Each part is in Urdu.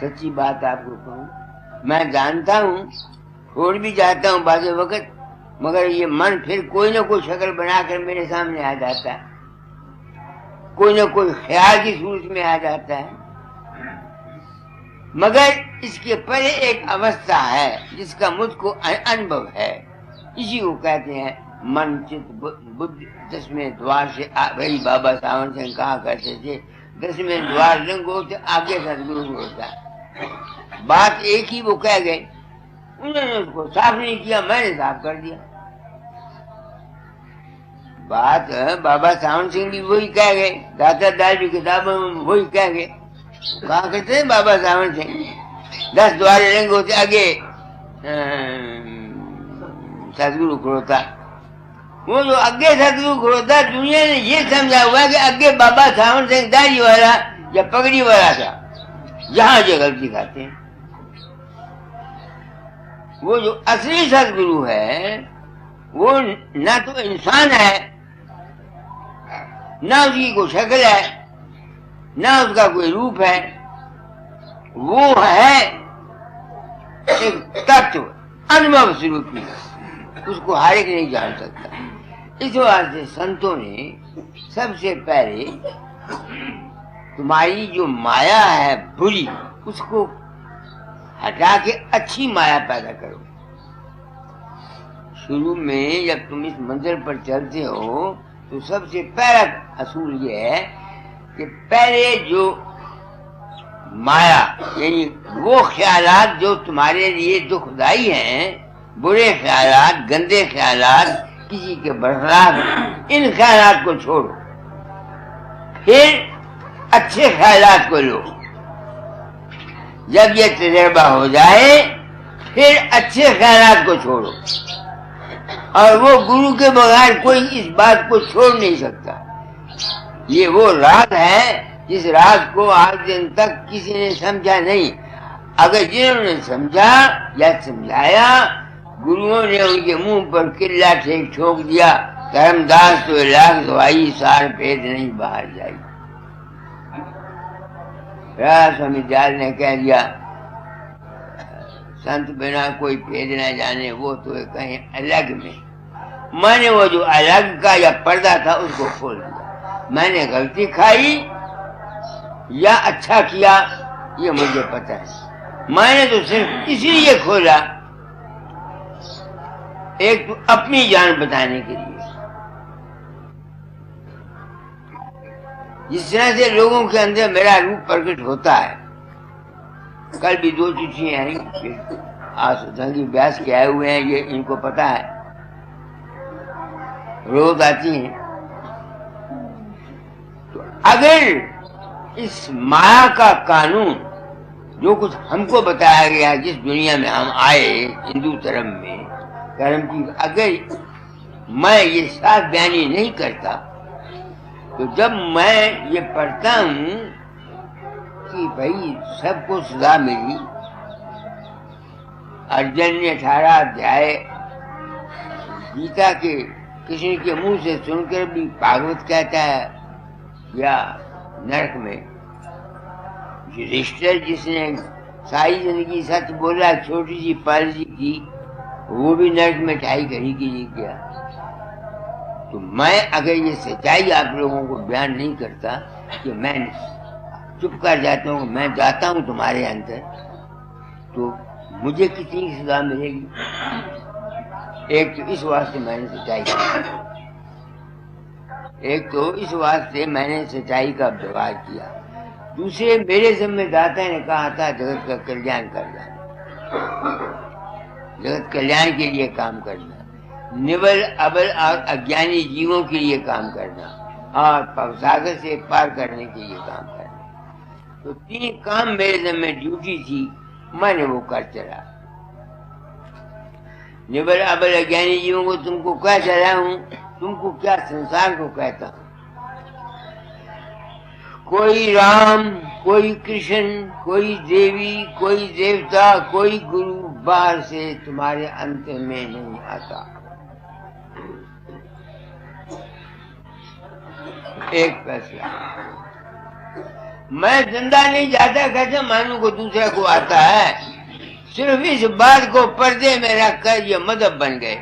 سچی بات آپ کو کہوں، میں جانتا ہوں، چھوڑ بھی جاتا ہوں بعض وقت، مگر یہ من پھر کوئی نہ کوئی شکل بنا کر میرے سامنے آ جاتا ہے، کوئی نہ کوئی خیال کی صورت میں آ جاتا ہے۔ مگر اس کے پہلے ایک اوستھا ہے جس کا مجھ کو انبھو ہے، اسی کو کہتے ہیں من چت بدھ۔ 10ویں دوار سے بھائی بابا ساون سنگھ کہا کرتے تھے 10ویں دوار لنگو تو آگے سدگرو کو ہوتا ہے۔ بات ایک ہی وہ کہہ گئے، انہوں نے اس کو صاف نہیں کیا، میں نے صاف کر دیا۔ بات بابا ساون سنگھ بھی وہی کہہ گئے، داتا دال کی کتابوں میں وہی کہہ گئے، کہا کرتے ہیں بابا ساون سنگھ 10 دوار لنگ ہوتے آگے سدگرو کھڑوتا۔ وہ جو اگے سدگرو کھڑوتا، دنیا نے یہ سمجھا ہوا کہ اگے بابا ساون سنگھ داڑھی والا یا پگڑی والا تھا، یہاں جو غلطی کھاتے ہیں۔ وہ جو اصلی سدگرو ہے وہ نہ تو انسان ہے، نہ اس کی کوئی شکل ہے، نہ اس کا کوئی روپ ہے، وہ ہے ایک تتو انبھو سوروپی، اس کو ہر ایک نہیں جان سکتا۔ اس واسطے سنتوں نے سب سے پہلے تمہاری جو مایا ہے بری، اس کو ہٹا کے اچھی مایا پیدا کرو۔ شروع میں جب تم اس منزل پر چلتے ہو تو سب سے پہلا اصول یہ ہے کہ پہلے جو مایا یعنی وہ خیالات جو تمہارے لیے دکھ دائی ہیں، برے خیالات، گندے خیالات، کسی کے برخلاف، ان خیالات کو چھوڑو، پھر اچھے خیالات کو لو۔ جب یہ تجربہ ہو جائے پھر اچھے خیالات کو چھوڑو، اور وہ گرو کے بغیر کوئی اس بات کو چھوڑ نہیں سکتا۔ یہ وہ راز ہے جس راز کو آج دن تک کسی نے سمجھا نہیں۔ اگر جنہوں نے سمجھا یا سمجھایا، گروؤں نے ان کے منہ پر قلعہ ٹھیک ٹھوک دیا، کرم داس تو لاکھ دوائی سار پیٹ نہیں باہر جائی۔ سوامی دیال نے کہہ دیا سنت بنا کوئی پھید نہ جانے، وہ تو کہیں الگ میں نے وہ جو الگ کا یا پردہ تھا اس کو کھول دیا۔ میں نے غلطی کھائی یا اچھا کیا یہ مجھے پتہ ہے، میں نے تو صرف اسی لیے کھولا، ایک تو اپنی جان بتانے کے لیے، جس طرح سے لوگوں کے اندر میرا روپ پرکٹ ہوتا ہے۔ کل بھی 2 چٹھی آئیں، آسودھنگی بیاس کے آئے ہوئے ہیں، یہ ان کو پتا ہے، روز آتی ہیں۔ تو اگر اس مایا کا قانون جو کچھ ہم کو بتایا گیا، جس دنیا میں ہم آئے ہندو دھرم میں کرم کی، اگر میں یہ صاف بیانی نہیں کرتا تو جب میں یہ پڑھتا ہوں کہ بھائی سب کو سزا ملی، ارجن نے 18 ادھیائے گیتا کے کسی کے منہ سے سن کر بھی بھاگوت کہتا ہے، یا نرک میں یدھشٹر جس نے ساری زندگی سچ بولا، چھوٹی سی پالسی کی، وہ بھی نرک میں ٹھائی گھڑی کی نہیں کیا۔ تو میں اگر یہ سچائی آپ لوگوں کو بیان نہیں کرتا کہ میں چپ کر جاتا ہوں، میں جاتا ہوں تمہارے اندر، تو مجھے کتنی سزا ملے گی؟ ایک تو اس واسطے میں نے سچائی کا ویوہار کیا، دوسرے میرے ذمہ داتا نے کہا تھا جگت کا کلیان کرنا، جگت کلیان کے لیے کام کرنا، نبل ابل اور اگیانی جیووں کے لیے کام کرنا، اور پوساگر سے پار کرنے کے لیے کام کرنا۔ تو 3 کام میرے ذمہ ڈیوٹی تھی، میں نے وہ کر چلا۔ نبل ابل اگیانی جیووں کو تم کو کہہ چلا ہوں، تم کو کیا سنسار کو کہتا ہوں، کوئی رام، کوئی کرشن، کوئی دیوی، کوئی دیوتا، کوئی گرو باہر سے تمہارے انت میں نہیں آتا۔ ایک فیصلہ، میں زندہ نہیں جاتا کیسے مانوں کو دوسرا کو آتا ہے؟ صرف اس بات کو پردے میں رکھ کر یہ مذہب بن گئے،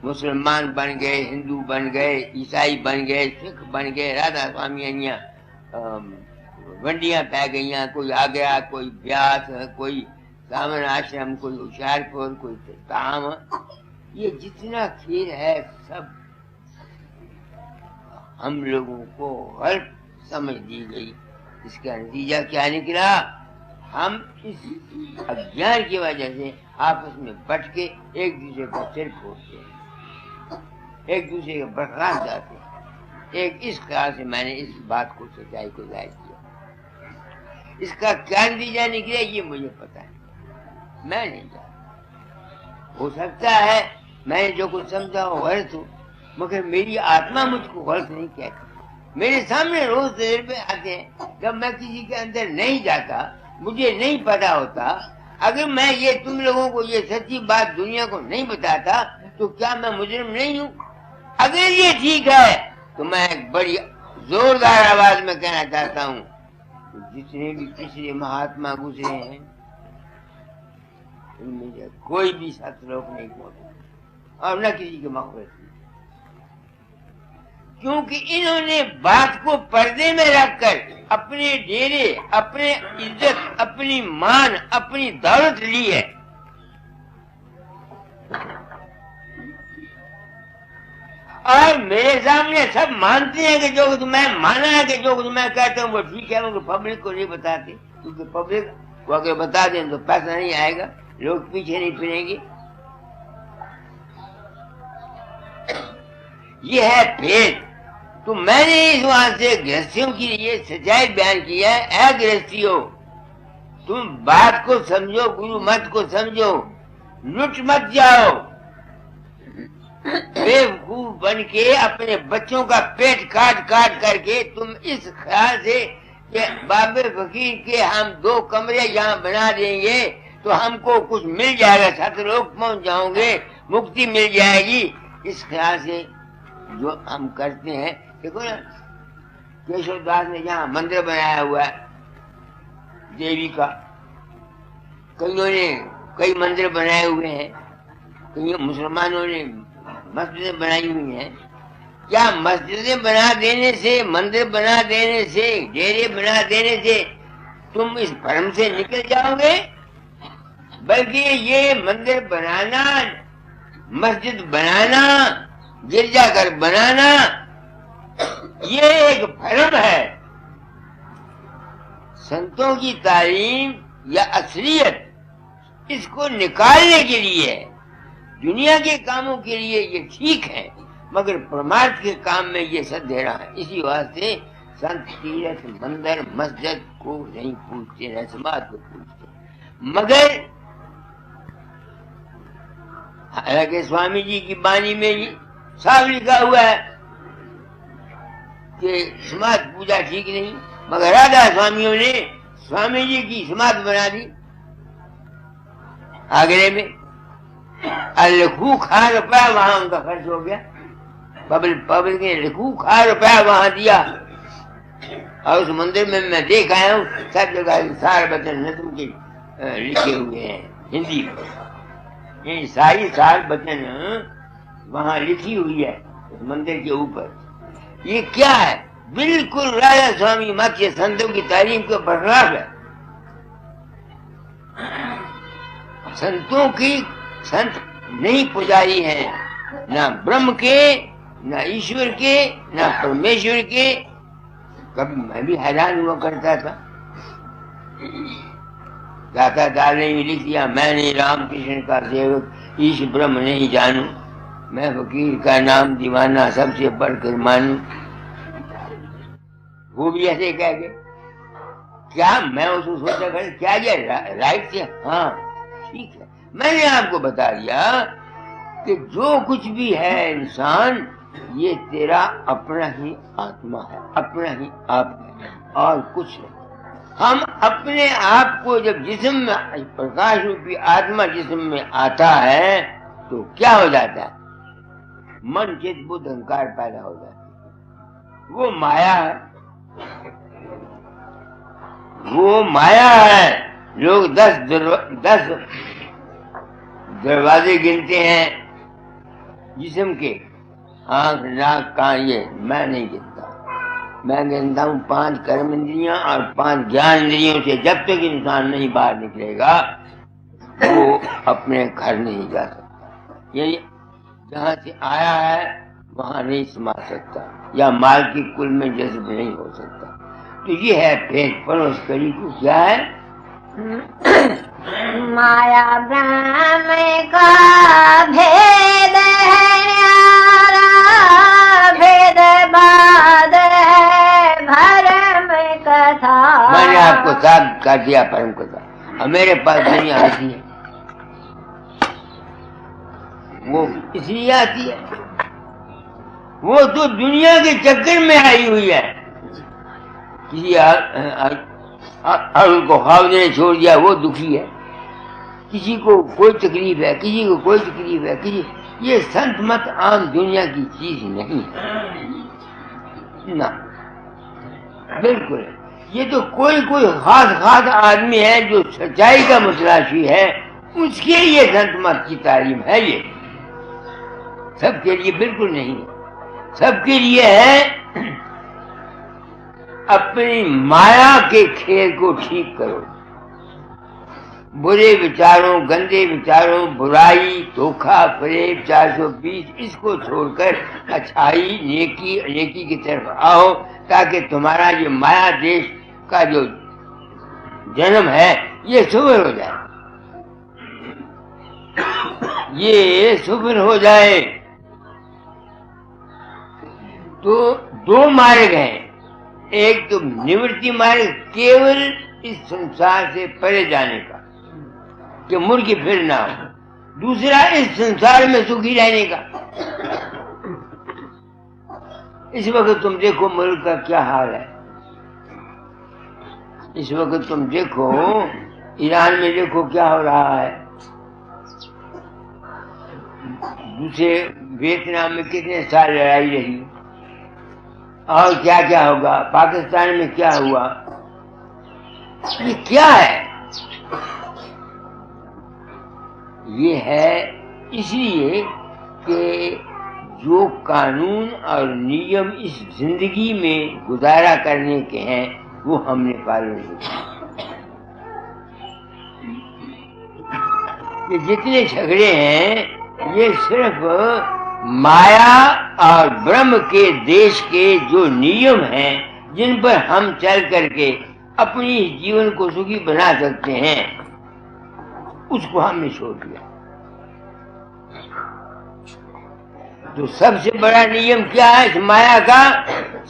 مسلمان بن گئے، ہندو بن گئے، عیسائی بن گئے، سکھ بن گئے، رادھا سوامی ونڈیاں پہ گئیاں، کوئی آ گیا، کوئی بیاس، کوئی سامن آشرم، کوئی ہوشیار پور، کوئی تام. یہ جتنا کھیر ہے سب ہم لوگوں کو غلط سمجھ دی گئی. اس کا نتیجہ کیا نکلا؟ ہم اس اگیان کی وجہ سے آپس میں بٹ کے ایک دوسرے کو سر پھوڑتے ہیں، ایک دوسرے کے برخلاف جاتے ہیں. اس خیال سے میں نے اس بات کو سچائی کو ظاہر کیا. اس کا کیا نتیجہ نکلے یہ مجھے پتا ہے، میں نہیں جانتا. ہو سکتا ہے میں نے جو کچھ سمجھا وہ غلط ہو، مگر میری آتما مجھ کو غلط نہیں کہتی. میرے سامنے روز تجربے آتے ہیں، جب میں کسی کے اندر نہیں جاتا، مجھے نہیں پتا ہوتا. اگر میں یہ تم لوگوں کو یہ سچی بات دنیا کو نہیں بتاتا تو کیا میں مجرم نہیں ہوں؟ اگر یہ ٹھیک ہے تو میں ایک بڑی زوردار آواز میں کہنا چاہتا ہوں، جتنے بھی پچھلے مہاتما گزرے ہیں ان میں سے کوئی بھی ست لوگ نہیں پہنچے اور نہ کسی کے مغفرت کی، کیونکہ انہوں نے بات کو پردے میں رکھ کر اپنے ڈیرے، اپنے عزت، اپنی مان، اپنی دولت لی ہے. اور میرے سامنے سب مانتے ہیں کہ جو کچھ میں مانا ہے، کہ جو کچھ میں کہتا ہوں وہ ٹھیک ہے، مگر پبلک کو نہیں بتاتے، کیونکہ پبلک کو اگر بتا دیں تو پیسہ نہیں آئے گا، لوگ پیچھے نہیں پھریں گے. یہ ہے بھید. تو میں نے اس وہاں سے گرہستھیوں کے لیے سچائی بیان کیا ہے. اے گرہستھیوں، تم بات کو سمجھو، گرو مت کو سمجھو، لٹ مت جاؤ. بے وقوف بن کے اپنے بچوں کا پیٹ کاٹ کاٹ کر کے تم اس خیال سے کہ بابے فقیر کے ہم 2 کمرے یہاں بنا دیں گے تو ہم کو کچھ مل جائے گا، 7 لوگ پہنچ جاؤں گے، مکتی مل جائے گی. اس خیال سے جو ہم کرتے ہیں، دیکھو نا کیشو داس نے جہاں مندر بنایا ہوا ہے دیوی کا، کئیوں نے کئی مندر بنائے ہوئے ہیں، کئی مسلمانوں نے مسجدیں بنائی ہوئی ہیں. کیا مسجدیں بنا دینے سے، مندر بنا دینے سے، ڈیرے بنا دینے سے تم اس بھرم سے نکل جاؤ گے؟ بلکہ یہ مندر بنانا، مسجد بنانا، گرجا گھر بنانا یہ ایک بھرم ہے. سنتوں کی تعلیم یا اصلیت اس کو نکالنے کے لیے، دنیا کے کاموں کے لیے یہ ٹھیک ہے، مگر پرمارتھ کے کام میں یہ سب دے رہا ہے. اسی واسطے سنت تیرتھ، مندر، مسجد کو نہیں پوچھتے، رسمات کو پوچھتے. مگر حالانکہ سوامی جی کی بانی میں صاف لکھا ہوا ہے کہ سماج پوجا ٹھیک نہیں، مگر رادھا سوامیوں نے سوامی جی کی سماج بنا دی آگرے میں. لکھو روپیہ وہاں ان کا خرچ ہو گیا، پبلک نے لکھو روپیہ وہاں دیا. اور اس مندر میں میں دیکھ آیا ہوں سب جگہ سار بچن نظم کے لکھے ہوئے ہیں ہندی میں. یہ ساری سار بچن وہاں لکھی ہوئی ہے اس مندر کے اوپر. یہ کیا ہے؟ بالکل راجا سوامی مت کے سنتوں کی تعلیم کے برخلاف ہے. سنتوں کی سنت نہیں پجاری ہیں، نہ برہم کے، نہ ایشور کے، نہ پرمیشور کے. کبھی میں بھی حیران ہوا کرتا تھا، داتا دال نے بھی لکھ دیا، میں نے رام کرشن کا سیوک ایش برہم نہیں جانوں، میں فقیر کا نام دیوانہ سب سے بڑھ کر مانوں. وہ بھی ایسے کہہ گئے. کیا میں اس کو سوچا کر کیا یہ رائٹ سے؟ ہاں ٹھیک ہے. میں نے آپ کو بتا دیا کہ جو کچھ بھی ہے انسان یہ تیرا اپنا ہی آتما ہے، اپنا ہی آپ ہے اور کچھ نہیں. ہم اپنے آپ کو جب جسم میں پرکاش روپی آتما جسم میں آتا ہے تو کیا ہو جاتا ہے؟ من چت بدھ اہنکار پیدا ہو جاتا ہے. وہ مایا ہے وہ مایا ہے. لوگ 10 دروازے گنتے ہیں جسم کے، آنکھ ناک کان، یہ میں نہیں گنتا. میں گنتا ہوں 5 کرم اندریاں اور 5 گیان اندریوں سے. جب تک انسان نہیں باہر نکلے گا وہ اپنے گھر نہیں جا سکتا. یعنی جہاں سے آیا ہے وہاں نہیں سما سکتا، یا مال کی کل میں جذب نہیں ہو سکتا. تو یہ ہے بھید. پر اس کڑی کو کیا ہے؟ مایا برہم کا بھید ہے نیارا، بھید باد ہے بھرم کتھا. میں نے آپ کو صاف کر دیا پرم کتھا. اور میرے پاس دنیا آتی ہے، وہ اس لیے آتی ہے، وہ تو دنیا کے چکر میں آئی ہوئی ہے. کسی کو خواب نے چھوڑ دیا وہ دکھی ہے، کسی کو کوئی تکلیف ہے، کسی کو کوئی تکلیف ہے، کسی. یہ سنت مت عام دنیا کی چیز نہیں ہے نا، بالکل. یہ تو کوئی خاص آدمی ہے جو سچائی کا متلاشی ہے، اس کے لیے سنت مت کی تعلیم ہے. یہ سب کے لیے بالکل نہیں ہے. سب کے لیے ہے اپنی مایا کے کھیل کو ٹھیک کرو. برے وچاروں، گندے وچاروں، برائی، دھوکہ، فریب، 420 اس کو چھوڑ کر اچھائی، نیکی کی طرف آؤ، تاکہ تمہارا یہ مایا دیش کا جو جنم ہے یہ صبر ہو جائے. یہ صبر ہو جائے. تو 2 مارگ ہیں. ایک تو نورتی مارگ، کیول اس سنسار سے پرے جانے کا کہ مڑ کے پھر نہ ہو. دوسرا اس سنسار میں سکھی رہنے کا. اس وقت تم دیکھو ملک کا کیا حال ہے. اس وقت تم دیکھو ایران میں، دیکھو کیا ہو رہا ہے. دوسرے ویتنام میں کتنے سال لڑائی رہی، اور کیا کیا ہوگا. پاکستان میں کیا ہوا. یہ کیا ہے؟ یہ ہے اس لیے کہ جو قانون اور نیم اس زندگی میں گزارا کرنے کے ہیں وہ ہم نے پالے نہیں. یہ جتنے جھگڑے ہیں یہ صرف مایا اور برہم کے دیش کے جو نیم ہیں جن پر ہم چل کر کے اپنی جیون کو سکھی بنا سکتے ہیں، اس کو ہم نے چھوڑ دیا. تو سب سے بڑا نیم کیا ہے اس مایا کا؟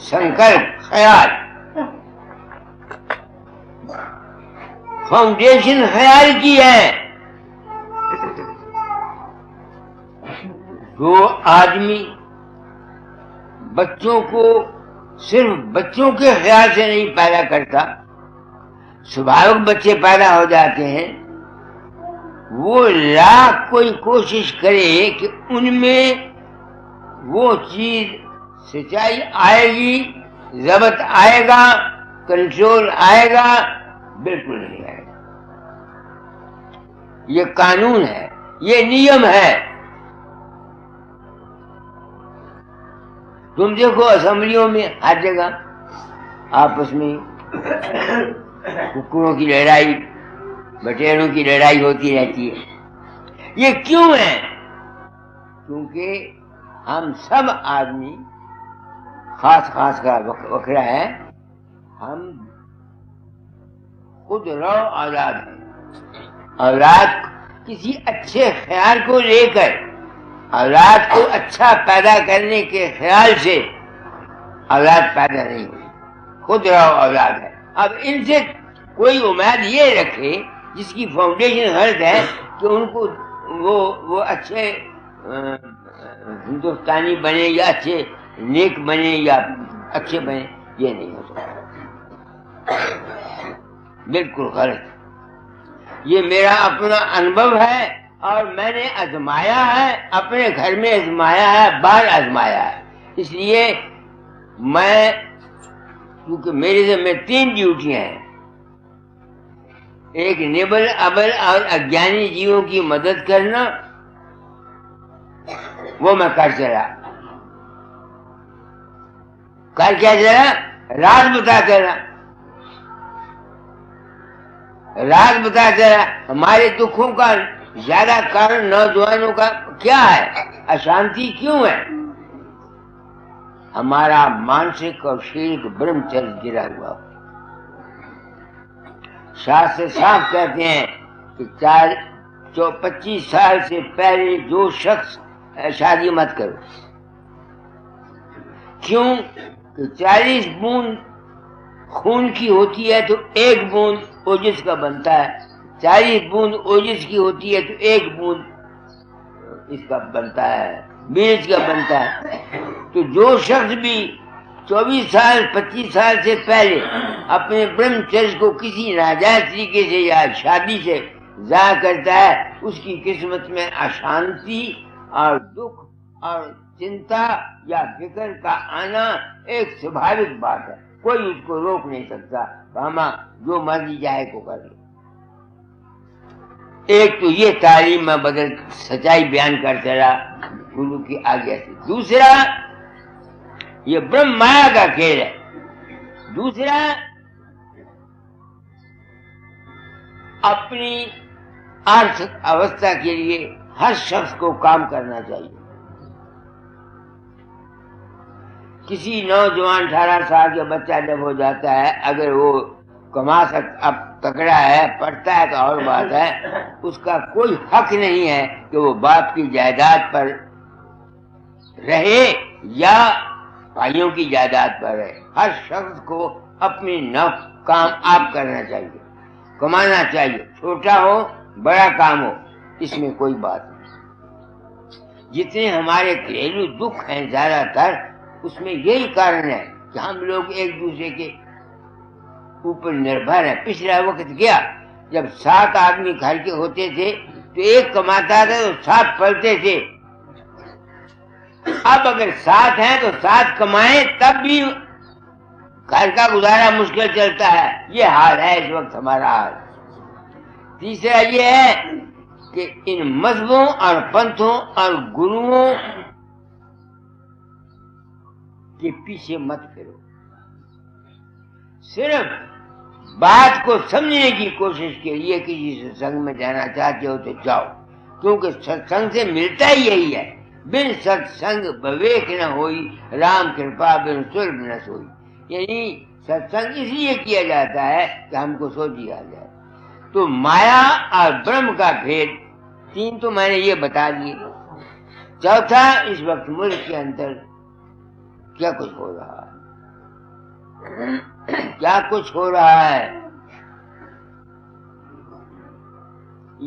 سنکلپ، خیال. فاؤنڈیشن خیال کی ہے. جو آدمی بچوں کو صرف بچوں کے خیال سے نہیں پیدا کرتا، سبھاوک بچے پیدا ہو جاتے ہیں، وہ لاکھ کوئی کوشش کرے کہ ان میں وہ چیز سچائی آئے گی، ضبط آئے گا، کنٹرول آئے گا، بالکل نہیں آئے گا. یہ قانون ہے، یہ نیم ہے. تم دیکھو اسمبلیوں میں ہر جگہ آپس میں ککڑوں کی لڑائی، بٹیروں کی لڑائی ہوتی رہتی ہے. یہ کیوں ہے؟ کیونکہ ہم سب آدمی، خاص کا وکھرا ہے، ہم خود رو اولاد ہیں. اولاد کسی اچھے خیال کو لے کر، اولاد کو اچھا پیدا کرنے کے خیال سے اولاد پیدا نہیں ہوئی، خود رو اولاد ہے. اب ان سے کوئی امید یہ رکھے جس کی فاؤنڈیشن غلط ہے کہ ان کو وہ اچھے ہندوستانی بنے یا اچھے نیک بنے یا اچھے بنے، یہ نہیں ہو سکتا. بالکل غلط. یہ میرا اپنا انبھو ہے اور میں نے آزمایا ہے، اپنے گھر میں آزمایا ہے، باہر آزمایا ہے. اس لیے میں، کیونکہ میرے سے میں 3 ڈیوٹیاں ہیں. ایک نیبل ابل اور اجانی جیووں کی مدد کرنا وہ میں کر چلا. کر کیا چلا؟ راز بتا چلا. راز بتا چلا. ہمارے دکھوں کا زیادہ کارن نوجوانوں کا کیا ہے؟ اشانتی کیوں ہے؟ ہمارا مانسک اور شیرک برہمچر گرا ہوا. شاستر صاحب کہتے ہیں کہ 25 سال سے پہلے جو شخص شادی مت کرو. کیوں کہ 40 بوند خون کی ہوتی ہے تو 1 بوند اوجس کا بنتا ہے. 40 بوند اوجس کی ہوتی ہے تو 1 بوند اس کا بنتا ہے، بیج کا بنتا ہے. تو جو شخص بھی 24 سال 25 سال سے پہلے اپنے برہمچرج کو کسی ناجائز طریقے سے یا شادی سے ضائع کرتا ہے، اس کی قسمت میں اشانتی اور دکھ اور چنتا یا فکر کا آنا ایک سبھاوک بات ہے. کوئی اس کو روک نہیں سکتا. ہما جو مرضی جائے کو کر لے. ایک تو یہ تعلیم میں بدل سچائی بیان کر چلا گرو کی آگیا سے. دوسرا یہ برہم مایا کا کھیل ہے. دوسرا اپنی آرتھک اوستھا کے لیے ہر شخص کو کام کرنا چاہیے. کسی نوجوان 18 سال کا بچہ جب ہو جاتا ہے، اگر وہ کما اب تکڑا ہے، پڑھتا ہے تو اور بات ہے، اس کا کوئی حق نہیں ہے کہ وہ باپ کی جائیداد پر رہے یا بھائیوں کی جائیداد پر رہے. ہر شخص کو اپنی کام آپ کرنا چاہیے، کمانا چاہیے. چھوٹا ہو بڑا کام ہو، اس میں کوئی بات نہیں. جتنے ہمارے گھریلو دکھ ہیں زیادہ تر اس میں یہی کارن ہے کہ ہم لوگ ایک دوسرے کے اوپر نربھر ہیں. پچھلا وقت گیا جب 7 آدمی گھر کے ہوتے تھے تو ایک کماتا تھا تو 7 پلتے تھے. اب اگر 7 ہیں تو 7 کمائیں تب بھی گھر کا گزارا مشکل چلتا ہے. یہ حال ہے اس وقت ہمارا حال. تیسرا یہ ہے کہ ان مذہبوں اور پنتھوں اور گروؤں کے پیچھے مت پھرو. صرف بات کو سمجھنے کی کوشش کے لیے کسی ستسنگ میں جانا چاہتے ہو تو جاؤ، کیونکہ ستسنگ سے ملتا ہی یہی ہے. بن ستسنگ بویک نہ ہوئی، رام کرپا بن سلبھ نہ سوئی. یعنی ستسنگ اس لیے کیا جاتا ہے کہ ہم کو سو دیا جائے. تو مایا اور برہم کا بھید 3 تو میں نے یہ بتا دیے. چوتھا اس وقت ملک کے اندر کیا کچھ ہو رہا ہے، کیا کچھ ہو رہا ہے.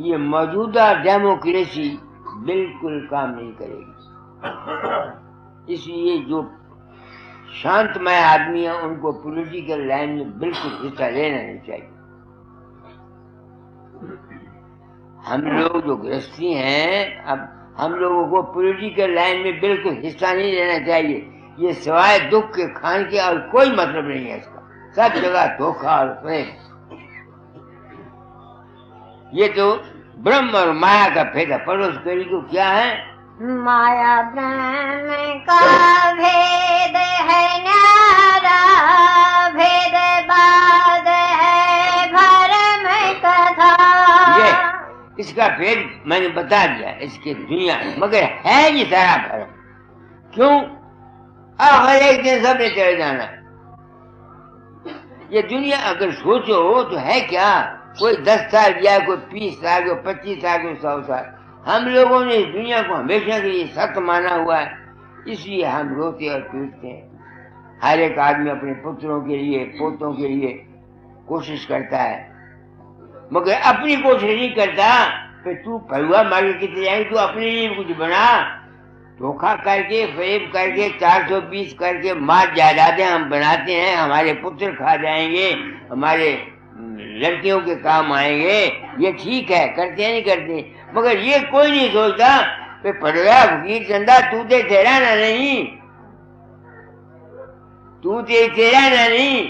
یہ موجودہ ڈیموکریسی بالکل کام نہیں کرے گی. اس لیے جو شانت مئے آدمی ہیں ان کو پولیٹیکل لائن میں بالکل حصہ لینا نہیں چاہیے. ہم لوگ جو گرہستی ہیں اب ہم لوگوں کو پولیٹیکل لائن میں بالکل حصہ نہیں لینا چاہیے. یہ سوائے دکھ کے کھان کے اور کوئی مطلب نہیں ہے اس کا. سب جگہ دھوکہ اور فریب. یہ تو برہم اور مایا کا پھیدا. پڑوس کری کو کیا ہے؟ مایا برہم کا بھید ہے نیارا، بھید باد ہے بھرم کتھا. یہ اس کا بھید میں نے بتا دیا اس کے دنیا میں، مگر ہے یہ سارا بھرم. کیوں؟ آخر ایک دن سب نے چلے جانا. یہ دنیا اگر سوچو تو ہے کیا؟ کوئی 10 سال گیا، کوئی 20 سال، کوئی 25 سال، کوئی 100 سال. ہم لوگوں نے اس دنیا کو ہمیشہ کے لیے سخت مانا ہوا ہے. اس لیے ہم روتے اور پیٹتے ہیں. ہر ایک آدمی اپنے پتروں کے لیے پوتوں کے لیے کوشش کرتا ہے، مگر اپنی کوشش نہیں کرتا. پھر تو پڑوا مار کے کتنے جائیں، تو اپنے لیے کچھ بنا. دھوکہ کر کے فریب کر کے 420 کر کے مال جائیدادیں ہم بناتے ہیں. ہمارے پتر کھا جائیں گے، ہمارے لڑکیوں کے کام آئیں گے. یہ ٹھیک ہے، کرتے نہیں کرتے، مگر یہ کوئی نہیں سوچتا کہ پڑوا فقیر چندہ تو تے تیرا نہ نہیں، تو تے تیرا نہ نہیں.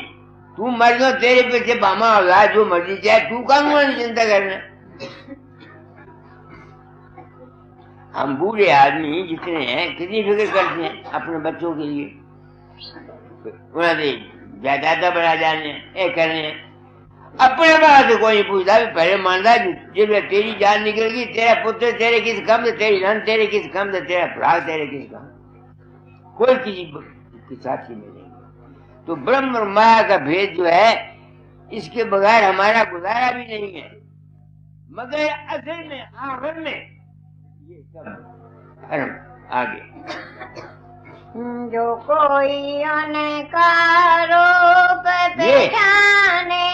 تو مر گیا تیرے پیچھے باما ہوگا جو مرضی چاہے تو قانون چنتا کرنا. ہم بوڑھے آدمی جتنے ہیں کتنی فکر کرتے ہیں اپنے بچوں کے لیے, انہوں نے جائیداد بنا جانے ہیں کرنے ہیں. اپنے بات سے کوئی نہیں پوچھتا. پہلے مانتا جب تیری جان نکل گئی تیرا پتر تیرے کس کم سے, تیری رن تیرے کس کم سے, تیرا بھرا تیرے کس کم, کوئی کسی کے ساتھی میں نہیں. تو برہم اور مایا کا بھید جو ہے اس کے بغیر ہمارا گزارا بھی نہیں ہے. مگر اصل میں آخر میں یہ سب دھرم آگے جو کوئی ان کا روپ پہچانے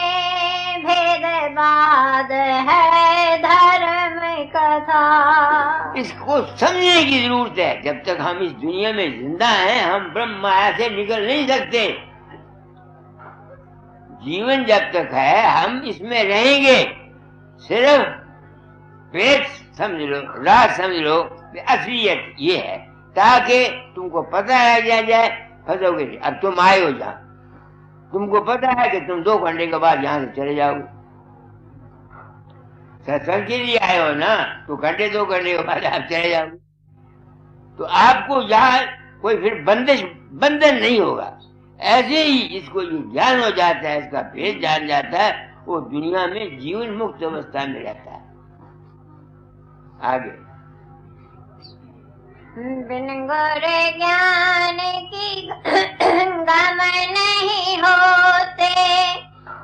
بھید باد ہے دھرم کتھا. اس کو سمجھنے کی ضرورت ہے. جب تک ہم اس دنیا میں زندہ ہیں ہم برہم مایا سے نکل نہیں سکتے. جیون جب تک ہے ہم اس میں رہیں گے. صرف پیٹ سمجھ لو, راز سمجھ لو, اصلیت یہ ہے تاکہ تم کو پتہ لگ جائے پھنسو گے. اب تم آئے ہو جہاں, تم کو پتہ ہے کہ تم 2 گھنٹے کے بعد یہاں سے چلے جاؤ گے. ستسنگ کے لیے آئے ہو نا, تو 2 گھنٹے کے بعد آپ چلے جاؤ گے. تو آپ کو یہاں کوئی پھر بندھن نہیں ہوگا. ایسے ہی اس کو یہ جان ہو جاتا ہے, اس کا بھید جان جاتا ہے, وہ دنیا میں جیون مکت اوستھا میں رہتا ہے. آگے بن گر گیان کی غم نہیں ہوتے,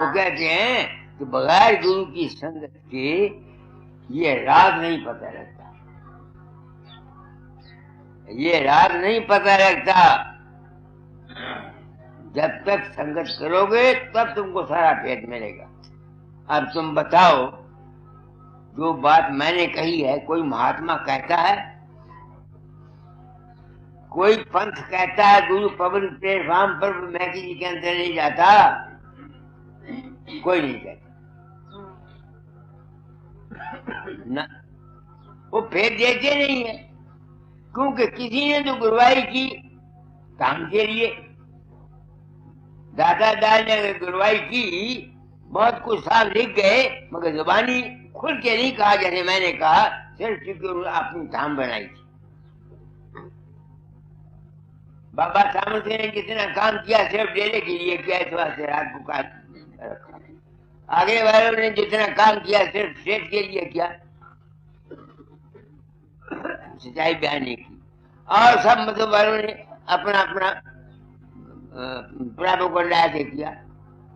وہ کہتے ہیں کہ بغیر گرو کی سنگت کے یہ راز نہیں پتہ لگتا, یہ راز نہیں پتہ لگتا. جب تک سنگت کرو گے تب تم کو سارا بھید ملے گا. اب تم بتاؤ, جو بات میں نے کہی ہے کوئی مہاتما کہتا ہے, کوئی پنتھ کہتا ہے گرو پبلک پلیٹ فارم پر میں کسی کے اندر نہیں جاتا, کوئی نہیں کہتا نہ, وہ پھیر دیتے نہیں ہے. کیونکہ کسی نے تو گروائی کی کام کے لیے, دادا دال نے اگر گروائی کی بہت کچھ صاحب لکھ گئے, مگر زبانی کھل کے نہیں کہا جیسے میں نے کہا, صرف چونکہ اپنی دھام بنائی تھی. بابا سامن نے جتنا کام کیا صرف ڈیرے کے لیے کیا, اس واسطے رات کو رکھا. آگے والوں نے جتنا کام کیا صرف سیٹ کے لیے کیا, سچائی بیان نہیں کی. اور سب مذہب والوں نے اپنا اپنا پراپوگنڈا سے کیا,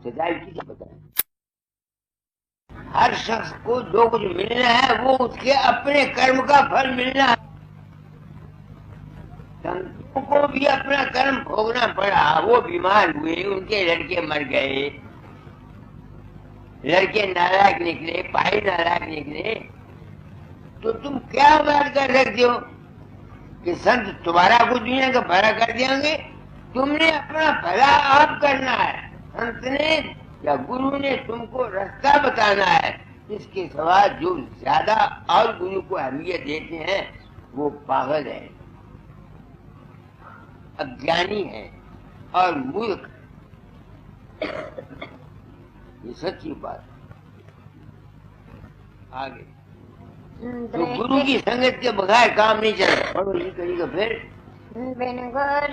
سچائی کسی پتہ نہیں. ہر شخص کو جو کچھ ملنا ہے وہ اس کے اپنے کرم کا پھل ملنا ہے. سنتوں کو بھی اپنا کرم بھوگنا پڑا. وہ بیمار ہوئے, ان کے لڑکے مر گئے, لڑکے نالائق نکلے, بھائی نالائق نکلے, تو تم کیا بات کر سکتے ہو کہ سنت تمہارا کچھ دنیا کا بھلا کر دیں گے؟ تم نے اپنا بھلا آپ کرنا ہے. سنت نے یا گرو نے تم کو راستہ بتانا ہے. اس کے سوا جو زیادہ اور گرو کو اہمیت دیتے ہیں وہ پاگل ہے, اگیانی ہے اور مورخ. یہ سچی بات ہے. آگے تو گرو کی سنگت کے بغیر کام نہیں چلتا. پڑھو یہ کہی گا پھر. بن گر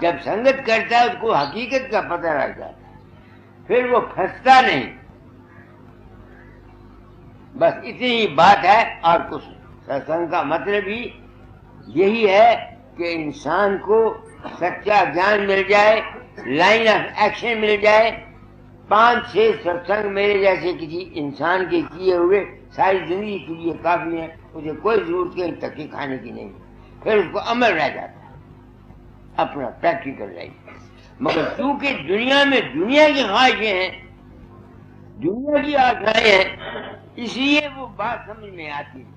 جب سنگت کرتا ہے اس کو حقیقت کا پتہ لگ جاتا ہے, پھر وہ پھنستا نہیں. بس اتنی ہی بات ہے اور کچھ. ستسنگ کا مطلب ہی یہی ہے کہ انسان کو سچا گیان مل جائے, لائن آف ایکشن مل جائے, 5-6 ستسنگ میرے جیسے کسی انسان کے کیے ہوئے ساری زندگی کے لیے کافی ہے، اسے کوئی ضرورت کہیں تکی کھانے کی نہیں، پھر اس کو عمل رہ جاتا ہے اپنا پریکٹیکل لائف۔ مگر چونکہ دنیا میں دنیا کی خواہشیں ہیں، دنیا کی آشائیں ہیں، اس لیے وہ بات سمجھ میں آتی ہے۔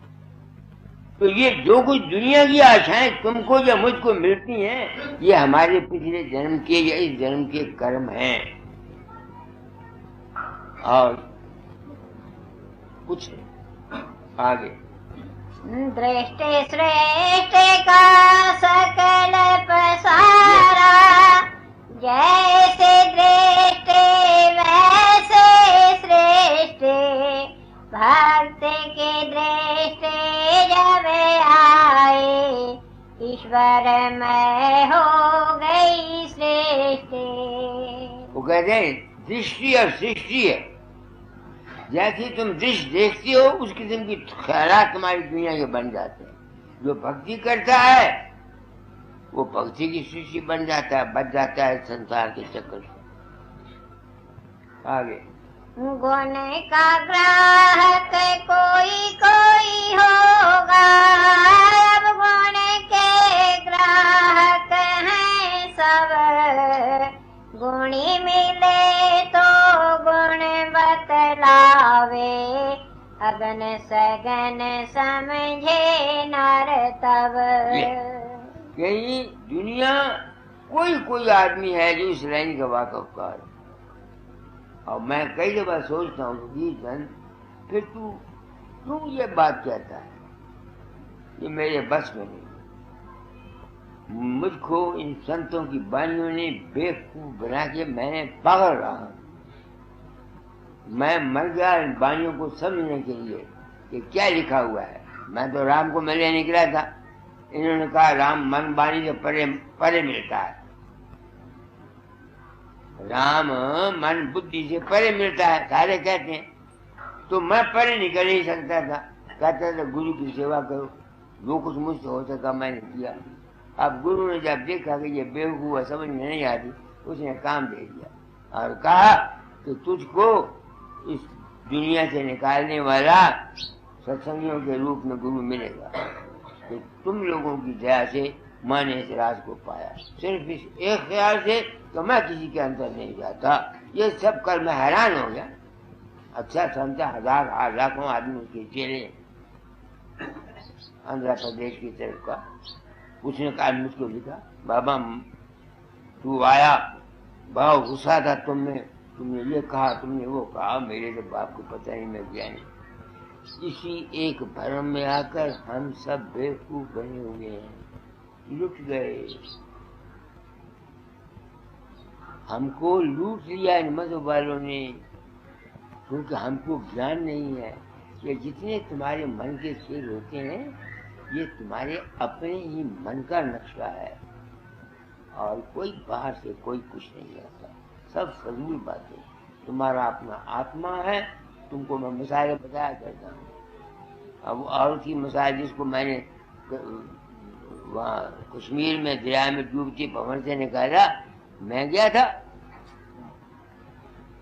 تو یہ جو کچھ دنیا کی آشائیں تم کو یا مجھ کو ملتی ہیں، یہ ہمارے پچھلے جنم کے یا اس جنم کے کرم ہیں، اور کچھ آگے درشٹی سریشٹی کا سکل پسارا، جیسے درشٹی ویسے سریشٹی، بھکت کی درشٹی جب آئے، ایشور میں ہو گئی سریشٹی۔ وہ کہتے ہیں درشٹی اور سرشٹی ہے، جیسی تم درش دیکھتی ہو اس قسم کی خیالات تمہاری دنیا کے بن جاتے ہیں۔ جو بھکتی کرتا ہے وہ بھکتی کی سرشٹی بن جاتا ہے، بچ جاتا ہے سنسار کے چکر سے۔ آگے گن کا گراہک کوئی کوئی ہوگا، اب گن کے گراہک ہیں سب، گنی ملے تو گن بتلاوے، اگن سگن سمجھے نر تب۔ یہی دنیا کوئی آدمی ہے جو اس لائن کا واقف کار ہے، اور میں کئی دفعہ سوچتا ہوں کہ جن پھر تو کیوں یہ بات کہتا ہے، یہ میرے بس میں نہیں۔ مجھ کو ان سنتوں کی بانیوں نے بیوقوف بنا کے میں نے پاگل رہا، میں مر گیا ان بانیوں کو سمجھنے کے لیے کہ کیا لکھا ہوا ہے۔ میں تو رام کو ملنے نکلا تھا، انہوں نے کہا رام من بانی سے پرے ملتا ہے، رام من بدھی سے پرے ملتا ہے، سارے کہتے ہیں، تو میں پرے نکل نہیں سکتا تھا، کہتا تھا گرو کی سیوا کرو، جو کچھ مجھ سے ہو سکا میں نے کیا۔ اب گرو نے جب دیکھا کہ یہ بیوقوف سمجھ میں نہیں آتی، اس نے کام دے دیا اور کہا کہ تجھ کو اس دنیا سے نکالنے والا ستسنگیوں کے روپ میں گرو ملے گا۔ کہ تم لوگوں کی دیا سے میں نے اس راز کو پایا، صرف اس ایک خیال سے کہ میں کسی کے اندر نہیں جاتا۔ یہ سب کر میں حیران ہو گیا، اچھا سمجھا 1000 لاکھوں آدمی اس کے چیلے آندھرا پردیش کی طرف کا۔ اس نے کہا مجھ کو لکھا، بابا تو آیا، بہت غصہ تھا تم نے یہ کہا، تم نے وہ کہا، میرے تو باپ کو پتہ نہیں میں کیا نہیں۔ اسی ایک بھرم میں آ کر ہم سب بیوقوف بنے ہوئے ہیں، لٹ گئے، ہم کو لوٹ لیا ان مذہب والوں نے، کیونکہ ہم کو گیان نہیں ہے کہ جتنے تمہارے من کے کھیل ہوتے ہیں یہ تمہارے اپنے ہی من کا نقشہ ہے، اور کوئی باہر سے کوئی کچھ نہیں آتا، سب فضول باتیں۔ تمہارا اپنا آتما ہے، تم کو میں مثالیں بتایا کرتا ہوں۔ اب اور کی مثال جس کو میں نے وہاں کشمیر میں دریا میں ڈوبتی پون سے نکالا، میں گیا تھا،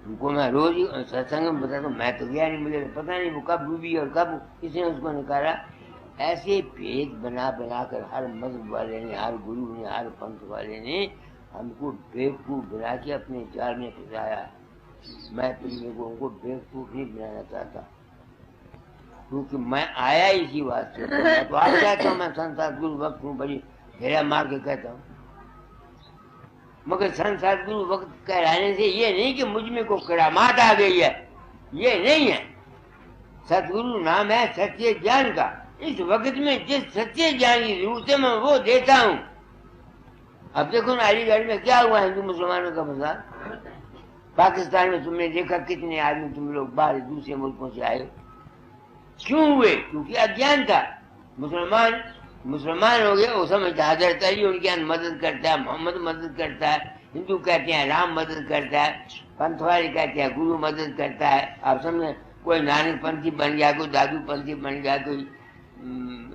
ان کو میں روز ہی ستسنگ میں بتاتا ہوں، میں تو گیا نہیں، مجھے پتہ نہیں وہ کب ڈوبی اور کب کسی نے اس کو نکالا۔ ایسے بھید بنا کر ہر مذہب والے نے، ہر گرو نے، ہر پنتھ والے نے ہم کو بیوقوف بنا کے اپنے جال میں پھنسایا۔ میں تم لوگوں کو بیوقوف نہیں بنانا چاہتا، کیونکہ میں آیا اسی واسطے، میں تو آپ کہتا ہوں میں سنسار گرو وقت ہوں، بڑی گھیرا مار کے کہتا ہوں، مگر سنسار گرو وقت کہلانے سے یہ نہیں کہ مجھ میں کو کرامات آ گئی ہے، یہ نہیں ہے۔ ستگرو نام ہے سچے جان کا، اس وقت میں جس سچے جان کی ضرورت ہے میں وہ دیتا ہوں۔ اب دیکھو نا علی گڑھ میں کیا ہوا ہندو مسلمانوں کا فساد، پاکستان میں تم نے دیکھا کتنے آدمی تم لوگ باہر دوسرے ملکوں سے آئے، کیوں ہوئے؟ کیونکہ اگیان تھا۔ مسلمان ہو گئے، وہ سمجھتا حضرت علی ان کی مدد کرتا ہے، محمد مدد کرتا ہے، ہندو کہتے ہیں رام مدد کرتا ہے، پنتھ والے کہتے ہیں گرو مدد کرتا ہے۔ آپ سمجھیں کوئی نانک پنتھی بن گیا، کوئی دادو پنتھی بن گیا، کوئی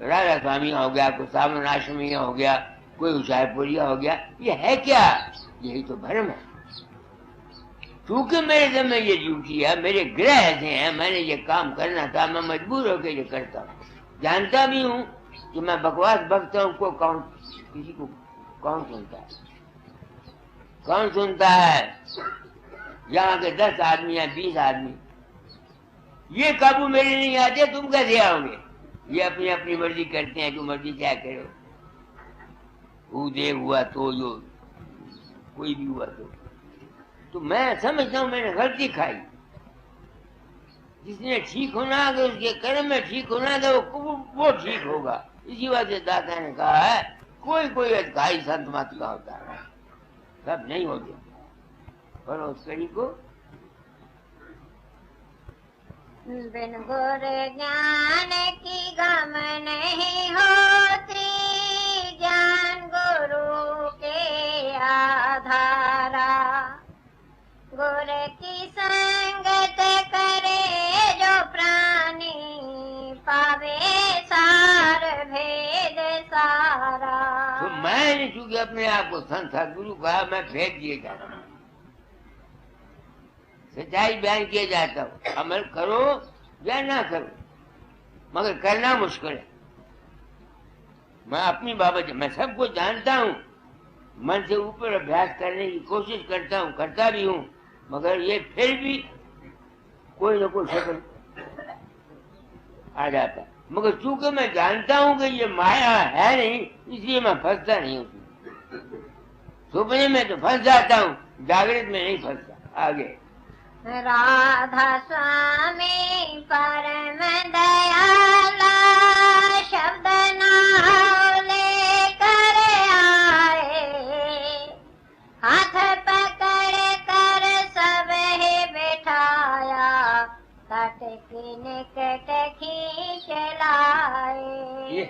راجا سوامی ہو گیا، کوئی سامن آشرمی ہو گیا، کوئی اشار پوریا ہو گیا، یہ ہے کیا؟ یہی تو بھرم ہے۔ چونکہ میرے ذمہ یہ ڈیوٹی ہے، میرے گرہ ایسے ہیں، میں نے یہ کام کرنا تھا، میں مجبور ہو کے یہ کرتا ہوں. جانتا بھی ہوں کہ میں بکواس بکتا ہوں، کسی کو کون سنتا ہے؟ کون سنتا ہے؟ یہاں کے 10 آدمی ہیں، 20 آدمی، یہ قابو میرے نہیں آتے، تم کیسے آؤ گے؟ یہ اپنی اپنی مرضی کرتے ہیں، جو مرضی کیا کرو. دے ہوا تو جو کوئی بھی ہوا تو میں سمجھتا ہوں میں نے غلطی کھائی. جس نے ٹھیک ہونا اگر اس کے کرم میں ٹھیک ہونا ہے وہ ٹھیک ہوگا. اسی وجہ سے داتا نے کہا ہے کوئی ادھکاری سنت مت کا ہوتا ہے، سب نہیں ہوتے. اور اس کڑی کو بن گر جان کی غم نہیں ہوتی، جان گرو کے آدھارا. گر کی سنگت کرے جو پرانی، پاوے سار بھید سارا. تو میں نے چونکہ اپنے آپ کو سنت سدگرو کہا، میں پھینک دیے جاتا ہوں، سچائی بیان کیا جاتا ہوں. عمل کرو یا نہ کرو، مگر کرنا مشکل ہے. میں اپنی بابت میں سب کو جانتا ہوں، من سے اوپر ابھیاس کرنے کی کوشش کرتا ہوں، کرتا بھی ہوں، مگر یہ پھر بھی کوئی نہ کوئی شکل آ جاتا ہے. مگر چونکہ میں جانتا ہوں کہ یہ مایا ہے نہیں، اس لیے میں پھنستا نہیں ہوں. سپنے میں تو پھنس جاتا ہوں، جاگرت میں نہیں پھنستا. آگے رادھا سوامی پرم دیالا، شبد نام لے کر آئے، ہاتھ پکڑ کر سب ہی بٹھایا، تٹ کی نکٹ کھینچ لائے.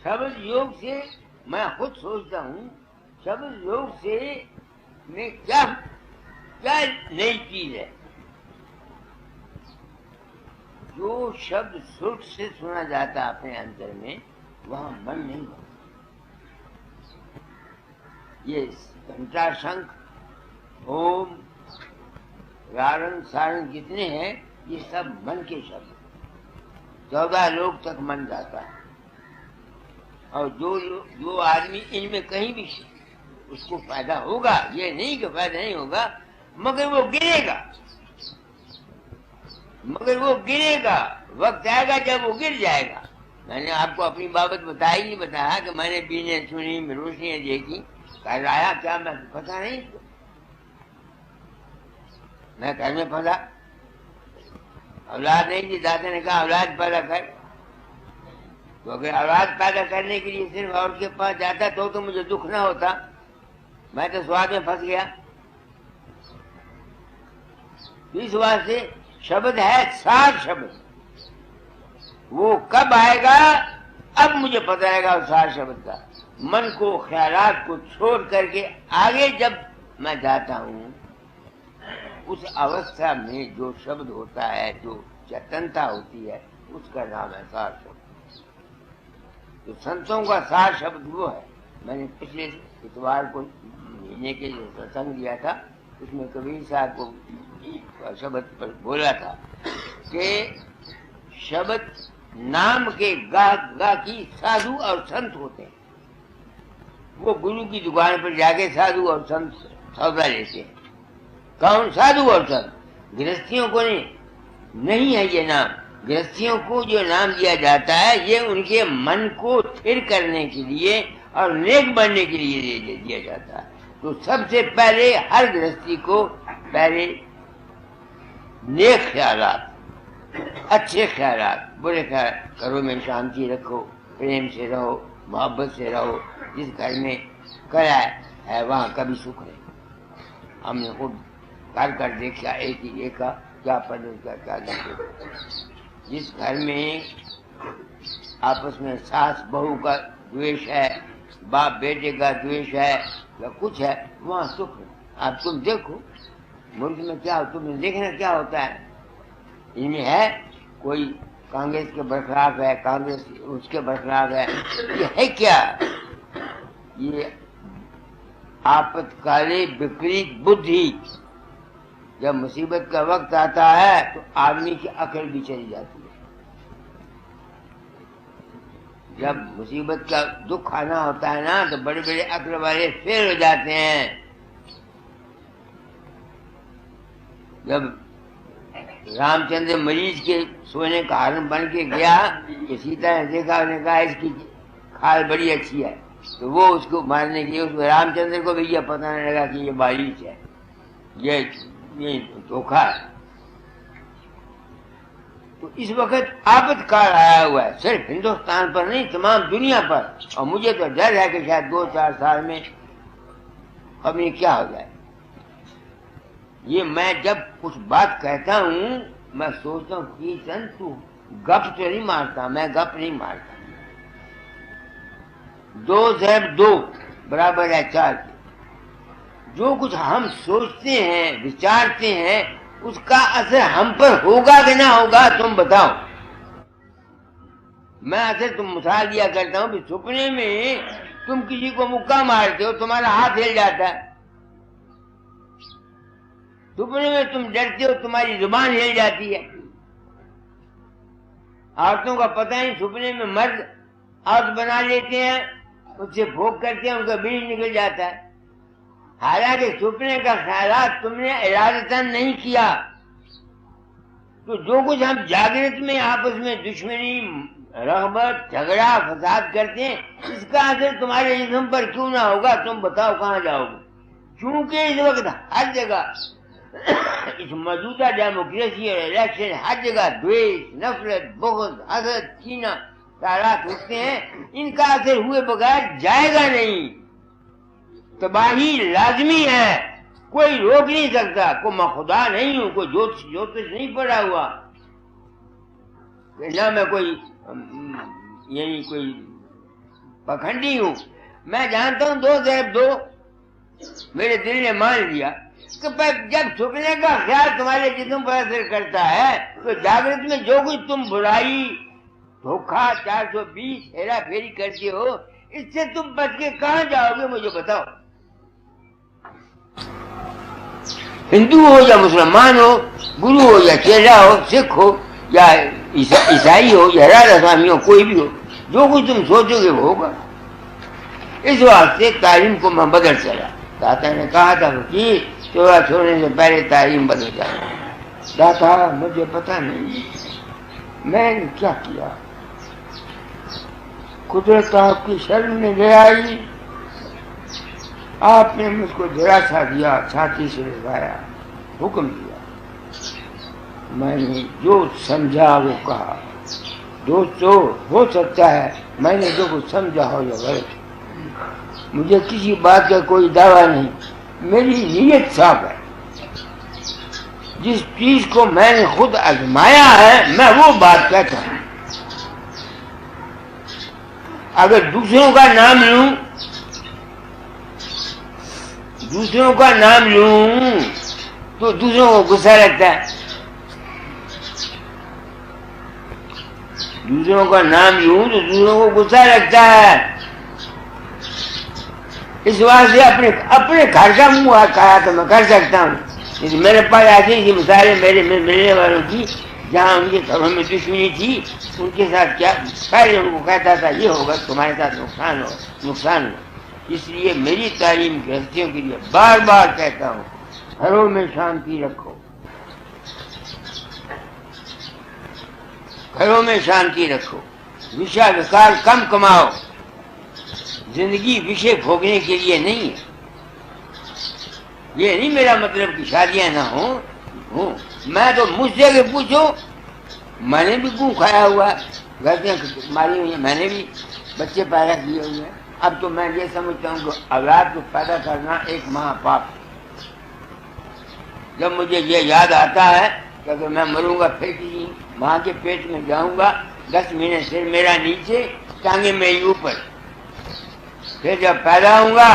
شبد یوگ سے میں خود سوچتا ہوں، شبد یوگ سے میں کیا نئی چیز ہے. جو شبد سرخ سے سنا جاتا اپنے اندر میں، وہاں من نہیں ہوتا. یہ گھنٹا شنکھ اوم رارنگ سارنگ جتنے ہیں یہ سب من کے شبد، 14 لوگ تک من جاتا ہے. اور جو آدمی ان میں کہیں بھی اس کو فائدہ ہوگا، یہ نہیں کہ فائدہ نہیں ہوگا، مگر وہ گرے گا. وقت آئے گا جب وہ گر جائے گا. میں نے آپ کو اپنی بابت بتایا کہ میں نے بینے سنی، روشنیاں دیکھی، کل آیا کیا میں پتا نہیں، میں گھر میں پھنسا. اولاد نہیں تھی، دادا نے کہا اولاد پیدا کر. تو اگر اولاد پیدا کرنے کے لیے صرف عورت کے پاس جاتا تو مجھے دکھ نہ ہوتا. میں تو سواد میں پھنس گیا. اس واسطے شبد ہے سار شبد. وہ کب آئے گا اب مجھے پتہ لگے گا. سار شبد کا من کو خیالات کو چھوڑ کر کے آگے جب میں جاتا ہوں، اس اوستھا میں جو شبد ہوتا ہے، جو چیتنتا ہوتی ہے، اس کا نام ہے سار شبد. تو سنتوں کا سار شبد وہ ہے. میں نے پچھلے اتوار کو مہینے کے جو ستسنگ دیا تھا، اس میں کبیر صاحب کو شبد پر بولا تھا کہ شبد نام کے گاہ کی سادھو اور سنت ہوتے ہیں. وہ گرو کی دکان پر جا کے سادھو اور سنت سودا لیتے ہیں. کون سادھو اور سنت؟ گرہستھیوں کو نہیں ہے یہ نام. گرہستھیوں کو جو نام دیا جاتا ہے یہ ان کے من کو تھر کرنے کے لیے اور نیک بننے کے لیے دیا جاتا ہے. تو سب سے پہلے ہر گرہستی کو پہلے نیک خیالات، اچھے خیالات، برے خیالات، گھروں میں شانتی رکھو، پریم سے رہو، محبت سے رہو. جس گھر میں کلا ہے وہاں کبھی سکھ نہیں. ہم نے خود کر دیکھا ایک ہی دیکھا کیا پڑھنے کا کیا دیکھے. جس گھر میں آپس میں ساس بہو کا دویش ہے، باپ بیٹے کا دویش ہے یا کچھ ہے، وہاں سکھ ہے. آپ تم دیکھو ملک میں کیا، تم نے دیکھنا کیا ہوتا ہے. ان میں ہے کوئی کانگریس کے برخلاف ہے، کانگریس اس کے برخلاف ہے. یہ ہے کیا؟ یہ آپت کالے وپریت بدھی. جب مصیبت کا وقت آتا ہے تو آدمی کی عقل بھی چلی جاتی ہے. جب مصیبت کا دکھ آنا ہوتا ہے نا تو بڑے بڑے عقل والے فیل ہو جاتے ہیں. جب رام چندر مریض کے سونے کا ہارن بن کے گیا کہ سیتا نے دیکھا، انہوں نے کہا اس کی کھال بڑی اچھی ہے، تو وہ اس کو مارنے کے لیے، اس کو رام چندر کو بھی یہ پتہ نہیں لگا کہ یہ بارش ہے، یہ دھوکھا ہے. تو اس وقت آفت کال آیا ہوا ہے، صرف ہندوستان پر نہیں تمام دنیا پر، اور مجھے تو ڈر ہے کہ شاید 2-4 سال میں اب یہ کیا ہو جائے. یہ میں جب کچھ بات کہتا ہوں میں سوچتا ہوں کہ چند تو گپ تو نہیں مارتا، میں گپ نہیں مارتا. 2 برابر ہے 4 کے. جو کچھ ہم سوچتے ہیں وچارتے ہیں اس کا اثر ہم پر ہوگا کہ نہ ہوگا تم بتاؤ. میں اثر تم مثال دیا کرتا ہوں کہ سپنے میں تم کسی کو مکہ مارتے ہو تمہارا ہاتھ ہل جاتا ہے. سپنے میں تم ڈرتے ہو تمہاری زبان ہل جاتی ہے. عورتوں کا پتہ نہیں سپنے میں مرد عورت بنا لیتے ہیں، اس سے بھوک کرتے ہیں، ان کا بیج نکل جاتا ہے. حالانکہ سپنے کا خیالات تم نے ارادتاً نہیں کیا. تو جو کچھ ہم جاگرت میں آپس میں دشمنی، رغبت، جھگڑا، فساد کرتے ہیں، اس کا اثر تمہارے جسم پر کیوں نہ ہوگا تم بتاؤ کہاں جاؤ گے. کیونکہ اس وقت ہر جگہ اس موجودہ ڈیموکریسی اور الیکشن ہر جگہ دویش، نفرت، بغض، حسد، کینہ خیالات اٹھتے ہیں. ان کا اثر ہوئے بغیر جائے گا نہیں. تباہی لازمی ہے، کوئی روک نہیں سکتا. کوئی میں خدا نہیں ہوں، کوئی جوتش نہیں پڑا ہوا، نہ میں کوئی یعنی کوئی پکھنڈی ہوں. میں جانتا ہوں 2 میرے دل نے مان لیا کہ جب سپنے کا خیال تمہارے جسم پر اثر کرتا ہے تو جاگرت میں جو کچھ تم برائی، دھوکھا، 420 ہیرا پھیری کرتے ہو، اس سے تم بچ کے کہاں جاؤ گے مجھے بتاؤ. ہندو ہو یا مسلمان ہو، گرو ہو یا چیلا ہو، سکھ ہو یا عیسائی ہو یا راجا سوامی ہو، کوئی بھی ہو، جو کچھ تم سوچو گے وہ ہوگا. اس واسطے تعلیم کو میں بدل چلا. داتا نے کہا تھا کہ چورا چھوڑنے سے پہلے تعلیم بدل جانا. داتا مجھے پتا نہیں میں نے کیا کیا، قدرت آپ کی شرم میں لے آئی، آپ نے مجھ کو دلاسا دیا، چھاتی سے لگایا، حکم دیا. میں نے جو سمجھا وہ کہا. دوستو ہو سکتا ہے میں نے جو کچھ سمجھا ہو یا غلط، مجھے کسی بات کا کوئی دعویٰ نہیں، میری نیت صاف ہے. جس چیز کو میں نے خود آزمایا ہے میں وہ بات کہتا ہوں. اگر دوسروں کا نام لوں تو دوسروں کو غصہ لگتا ہے. دوسروں کا نام لوں تو دوسروں کو غصہ لگتا ہے. اس واسطے اپنے گھر کا منہ کہا تو میں کر سکتا ہوں. میرے پاس ایسی مثالیں میرے ملنے والوں کی جہاں ان کے گھروں میں دشمنی تھی، ان کے ساتھ کیا پہلے ان کو کہتا تھا یہ ہوگا تمہارے ساتھ نقصان ہو. اس لیے میری تعلیم کے ہستیوں کے لیے بار بار کہتا ہوں گھروں میں شانتی رکھو، گھروں میں شانتی رکھو، وشا وکار کم کماؤ. زندگی وشے بھوگنے کے لیے نہیں ہے. یہ نہیں میرا مطلب کہ شادیاں نہ ہوں. میں تو مجھ سے کہ پوچھو میں نے بھی گوں کھایا ہوا ہے، غلطیاں ماری ہوئی ہیں، میں نے بھی بچے پیدا کیے ہوئے ہیں. اب تو میں یہ سمجھتا ہوں کہ اولاد کو پیدا کرنا ایک مہا پاپ. جب مجھے یہ یاد آتا ہے کہ اگر میں مروں گا پھر کسی ماں کے پیٹ میں جاؤں گا، 10 مہینے سر میرا نیچے، ٹانگیں میری اوپر، پھر جب پیدا ہوں گا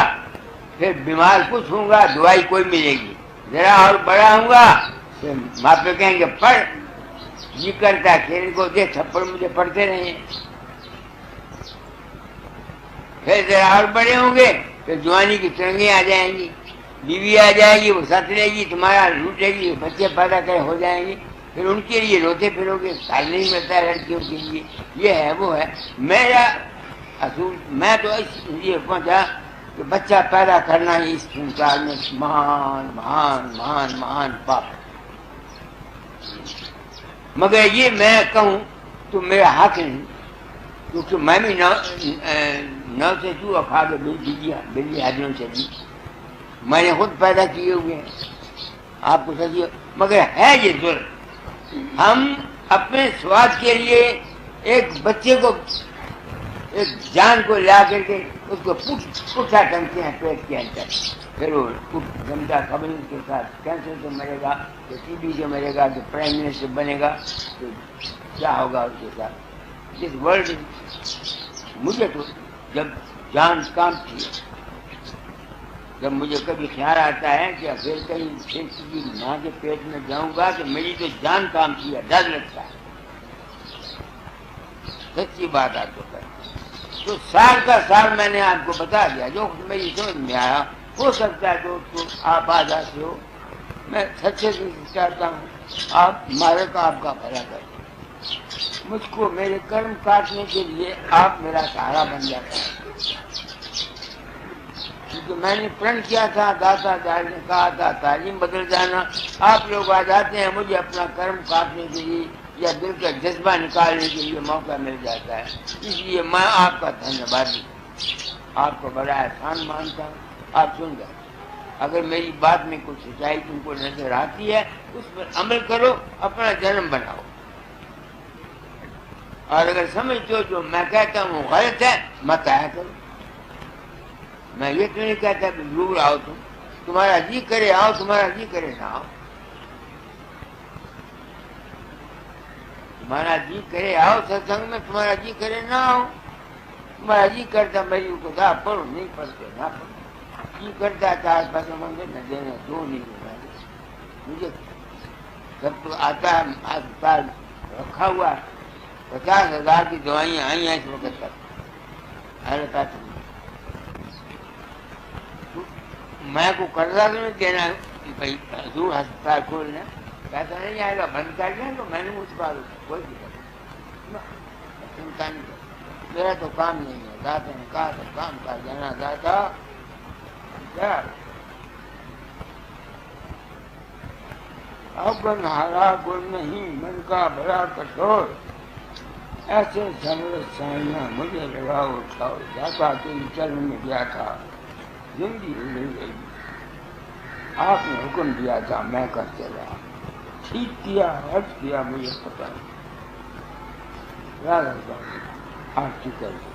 پھر بیمار کچھ ہوں گا دوائی کوئی ملے گی، ذرا اور بڑا ہوں گا پھر ماں پہ کہیں گے پڑھ، یہ کرتا ہے کھیل کو دے تھپڑ مجھے پڑھتے رہے. پھر ذرا اور بڑے ہوں گے پھر جوانی کی ترنگیں آ جائیں گی، بیوی آ جائے گی وہ ساتھ رہے گی, تمہارا لوٹے گی, بچے پیدا کرے ہو جائیں گے, پھر ان کے لیے روتے پھرو گے, سال نہیں ملتا ہے لڑکیوں کے لیے, یہ ہے وہ ہے. میرا اصول میں تو اس لیے پہنچا کہ بچہ پیدا کرنا ہی اس سنسار میں مہان مہان مہان مہان پاپ, مگر یہ میں کہوں تو میرا حق نہیں, کیونکہ میں بھی نو سے چوہا کھا کے بلی ہڈیوں سے دی, میں نے خود پیدا کیے ہوئے ہیں, آپ کو سچی, مگر ہے یہ ظلم. ہم اپنے سواد کے لیے ایک بچے کو, ایک جان کو لا کر کے اس کو پٹھا ٹنگتے ہیں پیٹ کے اندر, پھر وہ جمتا خبر کے ساتھ کینسر سے مرے گا, کہ ٹی بی سے مرے گا, کہ پرائم منسٹر بنے گا, تو کیا ہوگا اس کے ساتھ. اس ورلڈ مجھے تو جب جان کام تھی, جب مجھے کبھی خیال آتا ہے کہ اگر کہیں کسی ماں کے پیٹ میں جاؤں گا تو میری تو جان کام کی ہے, ڈر لگتا ہے, سچی بات آپ کو کر. تو سال کا سال میں نے آپ کو بتا دیا جو میری سمجھ میں آیا. ہو سکتا ہے دوستو آپ آ جاتے ہو, میں سچے سے چاہتا ہوں آپ مارے کا آپ کا بھلا کریں. مجھ کو میرے کرم کاٹنے کے لیے آپ میرا سہارا بن جاتا ہے, کیونکہ میں نے پرن کیا تھا, داتا دار نے کہا تھا تعلیم بدل جانا. آپ لوگ آ جاتے ہیں, مجھے اپنا کرم کاٹنے کے لیے یا دل کا جذبہ نکالنے کے لیے موقع مل جاتا ہے. اس لیے میں آپ کا دھنیہ واد, آپ کو بڑا احسان مانتا ہوں. آپ سن جائیں, اگر میری بات میں کچھ سچائی تم کو نظر آتی ہے اس پر عمل کرو, اپنا جنم بناؤ, اور اگر سمجھتے ہو جو میں کہتا ہوں غلط ہے مت آیا کرو. میں یہ تو نہیں کہتا کہ ضرور آؤ, تمہارا جی کرے آؤ, تمہارا جی کرے نہ آؤ, تمہارا جی کرے آؤ ستسنگ میں, تمہارا جی کرے نہ آؤ. تمہارا جی کرتا میری خدا پڑھو, نہیں پڑھتے نہ پڑھو, جی کرتا چار پیسے مانگے نہ دینا, دو نہیں ہوگا. مجھے سب تو آتا ہے, اسپتال رکھا ہوا 50,000 کی دوائیں آئی ہیں اس وقت تک. میں کو قرضہ تو نہیں دینا بھائی حضور ہسپتال کھولنا, پیسہ نہیں آئے گا بند کر دیں تو میں نے اس بات کوئی چنتا نہیں. میرا تو کام نہیں ہے, دادا نے کہا تو کام کر دینا. دادا ابن ہارا گل نہیں, من کا بڑا کٹور, ایسے سمر سائیاں مجھے لگا اٹھاؤ. دادا کے چرن میں گیا تھا, زندگی مل گئی. آپ نے حکم دیا تھا میں کر چلا, ٹھیک کیا حج کیا مجھے پتا نہیں. آپ کی کر دو